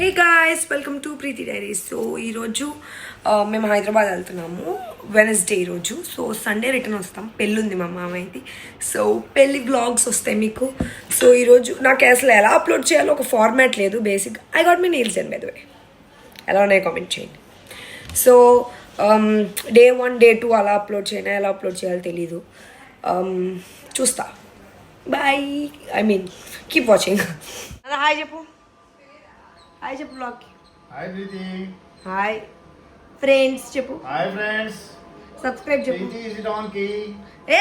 Hey guys, welcome to Preethi diaries. So ఈరోజు మేము హైదరాబాద్ వెళ్తున్నాము వెనస్డే ఈరోజు. సో సండే రిటర్న్ వస్తాం. పెళ్ళి ఉంది మా మామయ్యది. సో పెళ్ళి వ్లాగ్స్ వస్తాయి మీకు. సో ఈరోజు నాకు అసలు ఎలా అప్లోడ్ చేయాలో ఒక ఫార్మాట్ లేదు. Basic I got me nails and by the way ఎలా ఉన్నాయో కామెంట్ చేయండి. సో డే 1 డే 2 అలా అప్లోడ్ చేయనా, ఎలా అప్లోడ్ చేయాలో తెలీదు. చూస్తా. Bye. I mean keep watching. అలా హాయ్ చెప్పు. హాయ్ చెప్పు బ్లాగ్కి. హాయ్ ప్రీతి. హాయ్ ఫ్రెండ్స్ చెప్పు. Hi friends. సబ్స్క్రైబ్ చెప్పు. ప్రీతి ఇస్ ఇట్ ఆన్ కి. ఏ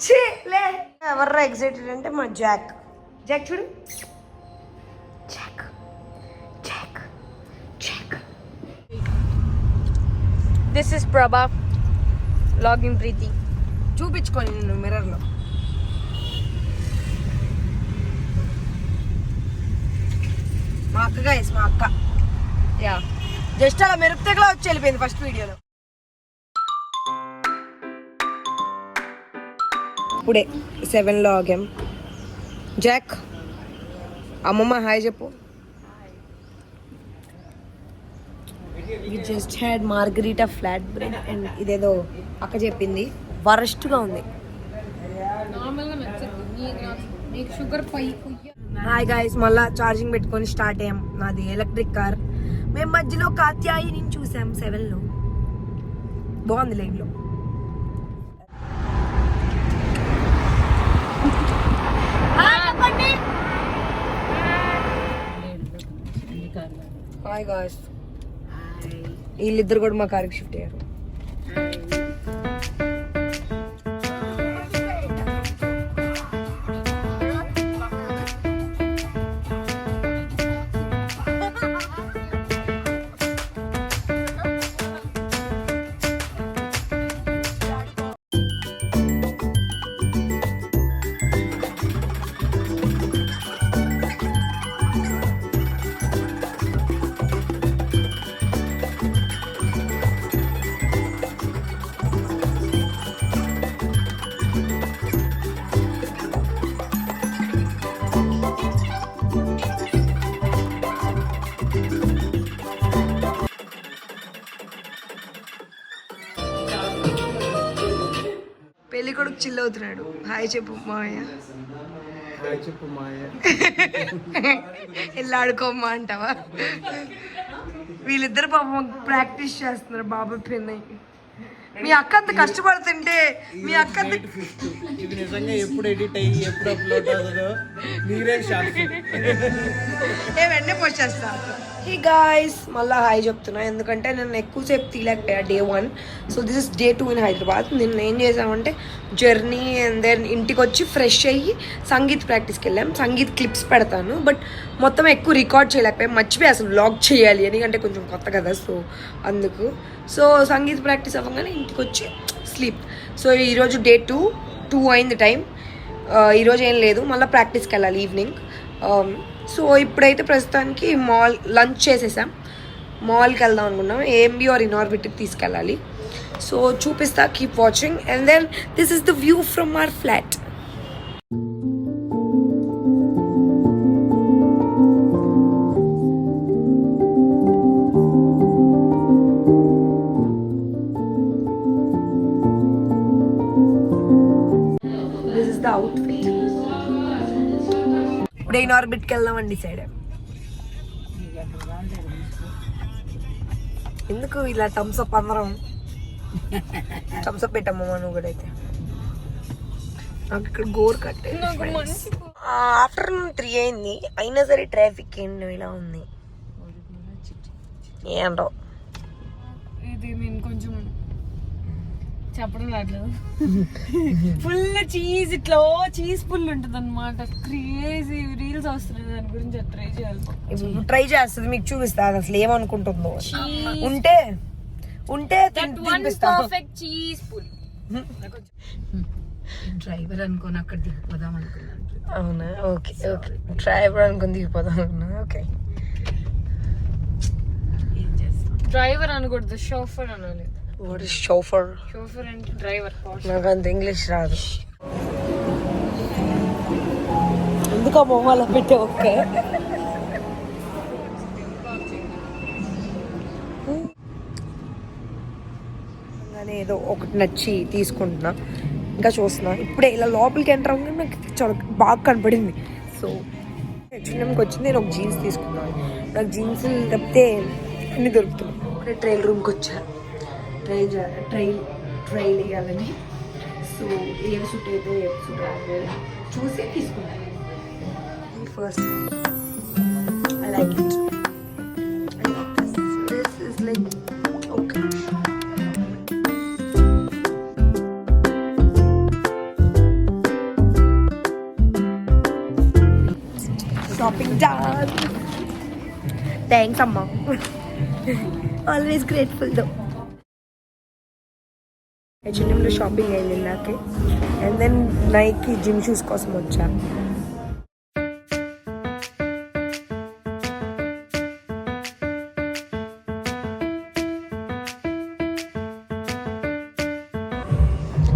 ఛీ లే. ఎవర్రా ఎగ్జైటెడ్ అంటే మా జాక్. జాక్ చూడు. Jack Jack Jack. This is ప్రభా లాగింగ్ ప్రీతి. చూపించుకొని నిన్ను మిర్రర్లో. మా అక్క గైస్, మా అక్క. యా జస్ట్ అలా మెరుపుతగలా వచ్చి వెళ్ళిపోయింది ఫస్ట్ వీడియోలో. ఇప్పుడే 7లో ఆగాం. జాక్ అమ్మమ్మ హాయ్ చెప్పు. Just had margarita flat bread and ఇదేదో అక్క చెప్పింది వరస్ట్గా ఉంది. నీకు షుగర్ పై. హాయ్ గాయస్, మళ్ళా ఛార్జింగ్ పెట్టుకొని స్టార్ట్ అయ్యాం. నాది ఎలక్ట్రిక్ కార్. మేము మధ్యలో కాత్యాయిని చూసాం 7లో. బాగుంది లైవ్లో. హాయ్ గాయస్, వీళ్ళిద్దరు కూడా మా కార్కి షిఫ్ట్ అయ్యారు. పెళ్లి కొడుకు చిల్ అవుతున్నాడు. హాయ్ చెప్పు మావయ్య. హాయ్ చెప్పు మాయ. వెళ్ళి ఆడుకోమ్మా అంటావా? వీళ్ళిద్దరు పాపం ప్రాక్టీస్ చేస్తున్నారు బాబు పెన్నయ్య. మీ అక్క అంత కష్టపడుతుంటే మీ అక్క ఇది నిజంగా ఎప్పుడు ఎడిట్ అయ్యి ఎప్పుడు అప్లోడ్ అవుతుందో మీరే షాక్. వెంటనే పోస్ట్ చేస్తా. హే గాయ్స్, మళ్ళీ హాయ్ చెప్తున్నా ఎందుకంటే నేను ఎక్కువసేపు తీయలేకపోయా day 1. So this is day 2 in Hyderabad. నిన్న ఏం చేసామంటే జర్నీ అండ్ దెన్ ఇంటికి వచ్చి ఫ్రెష్ అయ్యి సంగీత్ ప్రాక్టీస్కి వెళ్ళాం. సంగీత్ క్లిప్స్ పెడతాను బట్ మొత్తం ఎక్కువ రికార్డ్ చేయలేకపోయాం. మర్చిపోయి అసలు వ్లాగ్ చేయాలి ఎందుకంటే కొంచెం కొత్త కదా. సో అందుకు సో సంగీత్ ప్రాక్టీస్ అవ్వగానే ఇంటికి వచ్చి స్లీప్. సో ఈరోజు డే 2 అయింది టైం. ఈరోజు ఏం లేదు, మళ్ళీ ప్రాక్టీస్కి వెళ్ళాలి ఈవినింగ్. సో ఇప్పుడైతే ప్రస్తుతానికి లంచ్ చేసేసాం. మాల్కి వెళ్దాం అనుకున్నాం. ఏఎంబి ఆర్ ఇనార్బిట్కి తీసుకెళ్ళాలి. సో చూపిస్తా, keep watching. And then this is the view from our flat. This is the outfit. ఇప్పుడు ఇనార్బిట్కి వెళ్దామని డిసైడ్. ఎందుకు ఇలా థమ్స్అప్ అందరం థమ్స్అప్ పెట్టమ్మా నువ్వు కూడా. అయితే నాకు ఇక్కడ గోర్ కట్టే. ఆఫ్టర్నూన్ 3 అయింది అయినా సరే ట్రాఫిక్ ఏంటి ఇలా ఉంది. ఏంటో ఇది నేను కొంచెం చెప్పడం రావట్లేదు. ఫుల్ చీజ్, ఇట్లా చీజ్ ఫుల్ ఉంటుంది అనమాట. క్రేజీ రీల్స్ వస్తున్నాయి దాని గురించి ట్రై చేయాలి. ఇప్పుడు ట్రై చేస్తుంది, మీకు చూపిస్తా అసలు ఏమనుకుంటుందో. ఉంటే పర్ఫెక్ట్ చీజ్ ఫుల్. డ్రైవర్ అనుకోని అక్కడ దిగిపోదాం అనుకున్నాను. అవునా? ఓకే ఓకే, డ్రైవర్ అనుకుని దిగిపోదాం అనుకున్నా. ఓకే, ఏం చేస్తాం. డ్రైవర్ అనకూడదు, షోఫర్ అనాలి. What is షోఫర్? షోఫర్ అంటే డ్రైవర్. నాకు అంత ఇంగ్లీష్ రాదు. ఎందుకు మొహాల పెట్టే ఒక్క ఏదో ఒకటి నచ్చి తీసుకుంటున్నా, ఇంకా చూస్తున్నా. ఇప్పుడే ఇలా లోపలికి ఎంటర్ అవ్వగానే నాకు చాలా బాగా కనపడింది. సో హెచ్ఎంకి వచ్చింది, నేను ఒక జీన్స్ తీసుకున్నాను. నాకు జీన్స్ తప్పితే అన్నీ దొరుకుతున్నాయి. ఇప్పుడే ట్రైల్ రూమ్కి వచ్చాను, ట్రైల్ వేయాలని. సో ఏం సూట్ అయితే సూట్ అవ్వాలి చూసి తీసుకున్నాను. First I like it. This is like okay. Shopping done. Thanks, Amma. Always grateful though. H&M లో షాపింగ్ అయింది ఇందాకే. And then Nike gym shoes కోసం వచ్చా.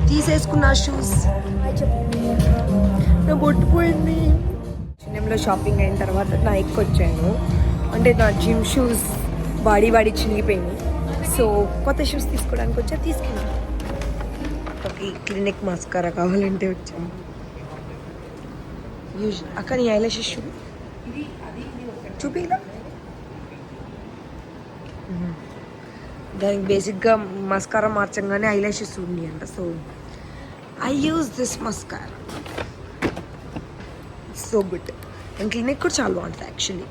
తీసేసుకున్న షూస్ నా బొట్టు పోయింది. చిన్నలో షాపింగ్ అయిన తర్వాత నైక్కి వచ్చాను. అంటే నా జిమ్ షూస్ బాడీ చినిగిపోయినాయి. సో కొత్త షూస్ తీసుకోవడానికి వచ్చా, తీసుకున్నాను. ఒక క్లినిక్ మస్కారా కావాలంటే వచ్చాను. అక్క నీ ఐలాషెస్ షూ చూపిదా? దానికి బేసిక్గా మస్కారా మార్చంగానే ఐలాషెస్ ఉంది అంట. So I use this mascara, so good. And clinic కూడా చాలా బాగుంటుంది యాక్చువల్లీ.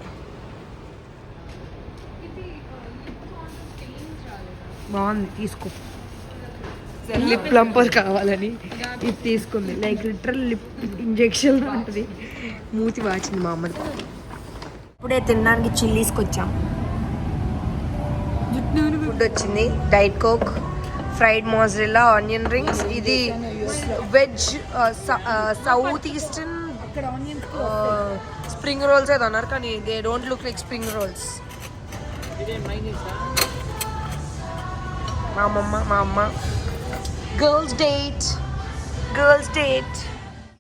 బాగుంది, తీసుకో. లిప్ ప్లంపర్ కావాలని ఇది తీసుకుంది. లైక్ లిటరల్ లిప్ ఇంజెక్షన్ ఉంటుంది. మూతి వాచింది మా అమ్మది. ఇప్పుడే తినడానికి చిల్లీస్కి వచ్చాం. ఫుడ్ వచ్చింది, diet coke, fried mozzarella, onion rings. ఇది veg south eastern spring rolls ఏదో అన్నారు, కానీ they don't look like spring rolls. మా అమ్మ గర్ల్స్ డేట్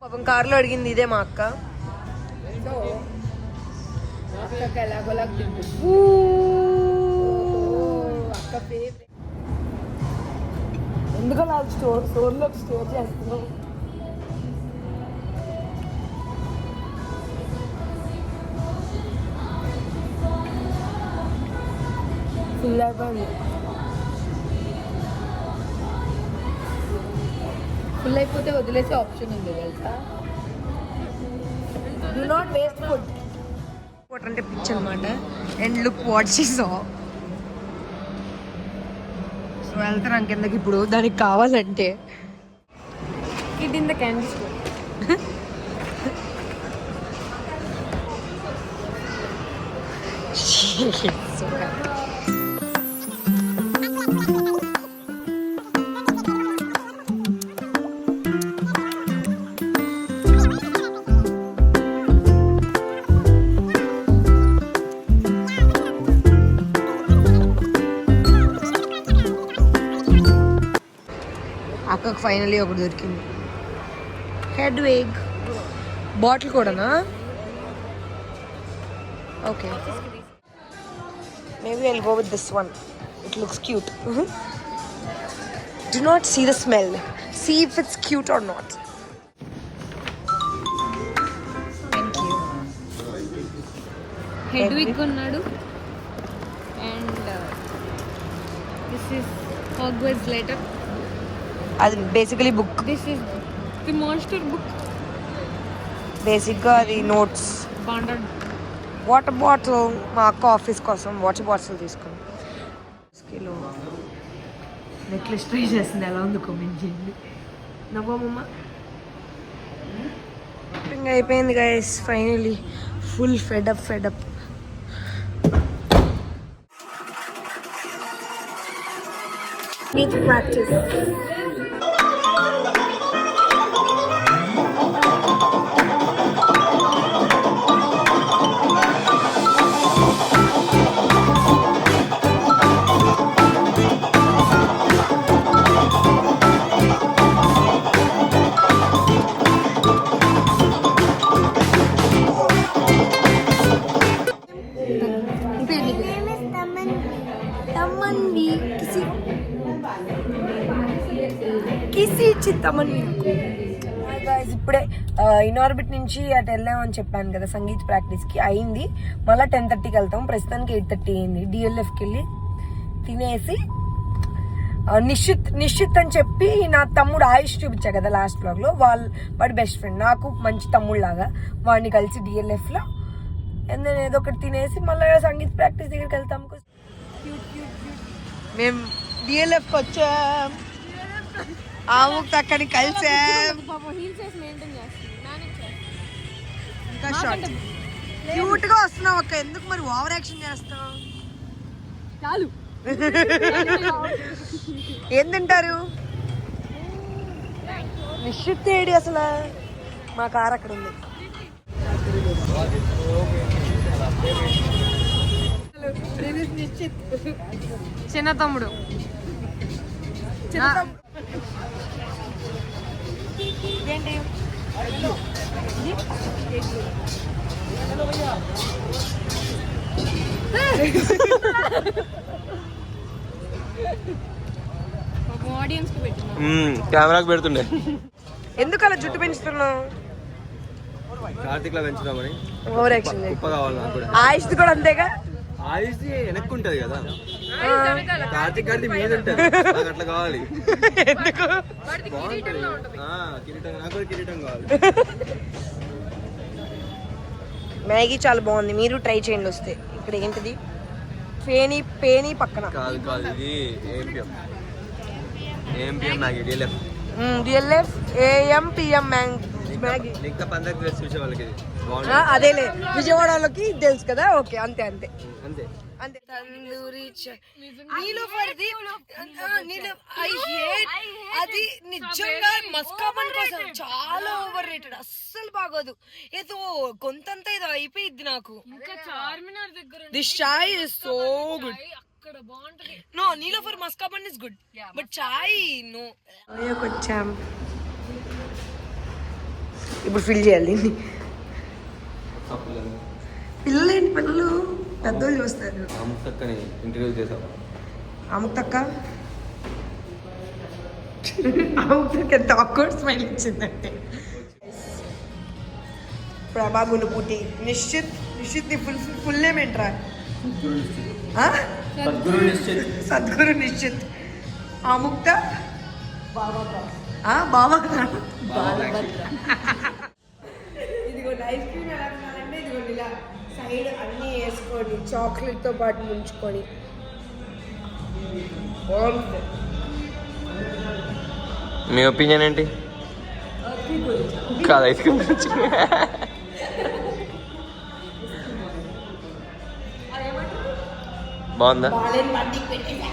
పాపం కార్లో అడిగింది ఇదే మా అక్క. ఎందుకలా స్టోర్లో స్టోర్ చేస్తున్నావు? ఫుల్ అయిపోయింది. ఫుల్ అయిపోతే వదిలేసే ఆప్షన్ ఉంది తెలుసా. Do not waste food. Water అంటే పిచ్ అనమాట. And look what she saw. So వెళ్తాను కిందకి ఇప్పుడు, దానికి కావాలంటే. Kid in the candy store. So happy. అక్కకు ఫైనలీ ఒకటి దొరికింది. హెడ్ వేగ్ బాటిల్ కూడానా? Okay, maybe I'll go with this one. It looks cute. Do not see the smell, see if it's cute or not. Thank you. Hedwig ఉన్నాడు. And this is Hogwarts letter. అది basically book. This is the monster book. బేసిక్గా అది notes. Bonded water bottle మా అక్క office కోసం water bottle తీసుకున్నాం. స్కిలో necklace try చేస్తుంది, ఎలా ఉంది కామెంట్ చేయండి. నవ్వమ్మ. షాపింగ్ అయిపోయింది guys finally. Full fed up. Need to practice. వెళ్తామని ఇప్పుడే ఇన్ఆర్బిట్ నుంచి అటు వెళ్ళామని చెప్పాను కదా సంగీత్ ప్రాక్టీస్కి అయింది. మళ్ళీ 10:30కి వెళ్తాం. ప్రస్తుతానికి 8:30 అయింది. డిఎల్ఎఫ్కి వెళ్ళి తినేసి నిశ్చిత్ అని చెప్పి నా తమ్ముడు ఆయుష్ చూపించా కదా లాస్ట్ బ్లాగ్లో, వాడి బెస్ట్ ఫ్రెండ్, నాకు మంచి తమ్ముడు లాగా, వాడిని కలిసి డిఎల్ఎఫ్లో అండ్ దెన్ ఏదో ఒకటి తినేసి మళ్ళీ సంగీత్ ప్రాక్టీస్ దగ్గరికి వెళ్తాం. మేము డిఎల్ఎఫ్కి వచ్చాం, ఆముక్ అక్కడిని కలిసాం. ఇంకా షార్ట్ క్యూట్ గా వస్తున్నావు అక్క, ఎందుకు మరి ఓవర్ యాక్షన్ చేస్తావు? చాలు. ఏం తింటారు? నిశ్చిత్ ఏడి అసలు? మా కార్ అక్కడ ఉంది. చిన్న తమ్ముడు ఏంటి ఆడియన్స్ కి పెట్టిన కెమెరాకి పెడుతుండే. ఎందుకు అలా జుట్టు పెంచుతున్నావు? కార్తీక్ లా పెంచుదామని. ఓవర్ యాక్షన్ కుప్ప కావాలి నాకు కూడా. ఆయుష్ కూడా అంతేగా? ఆయుష్ వెనక్కి ఉంటది కదా, కార్తీక్ గారి మీద ఉంటది, నాకు అట్లా కావాలి. బాగుంటది. కిరీటం, నాకు కూడా కిరీటం కావాలి. మ్యాగీ చాలా బాగుంది, మీరు ట్రై చేయండి వస్తే. ఇక్కడ ఏంటిది? పేని పక్కన కాదు కాదు, ఇది AM PM Maggi. DLF AM PM Maggi. ఇంకా 15 చూసే వాళ్ళకి ఇది బాగుంటుంది. అదేలే, విజయవాడలోకి తెలుసు కదా. ఓకే, అంతే అంతే అంతే అంతే. తందూరి అది నిజంగా మస్కాబన్ కోసం చాలా ఓవర్ రేటెడ్, అస్సలు బాగోదు. ఏదో కొంతంత ఏదో అయిపోయింది నాకు. చార్మినార్ దగ్గర this chai is so good. అక్కడ బాగుంటది. నో, Niloufer maska bun is good, but chai no. వచ్చాం, ఇప్పుడు ఫిల్ చేయాలి. పిల్లలు ఏంటి, పిల్లలు పెద్దోళ్ళు చూస్తారు. అమ్మక్కని ఇంటర్వ్యూ చేసాం. అమ్మతక్క ఎంత ఆక్వర్డ్ స్మైల్ ఇచ్చిందంటే. ప్రభాగును పుట్టి నిశ్చిత్ ని ఫుల్ నేమ్ ఏంట్రా? సద్గురు నిశ్చిత్. ఆముక్త బాబా. ఇదిగోండి ఐస్ క్రీమ్ ఎలా తినాలంటే ఇదిగోండి ఇలా సైడ్ అన్నీ వేసుకొని చాక్లెట్తో పాటు ముంచుకొని బాగుంటుంది. మీ ఒపీనియన్ ఏంటి? కాదు, ఐస్ క్రీమ్ గురించి. బాగుందా? బాగాలేని పార్టీకి పెట్టేసా.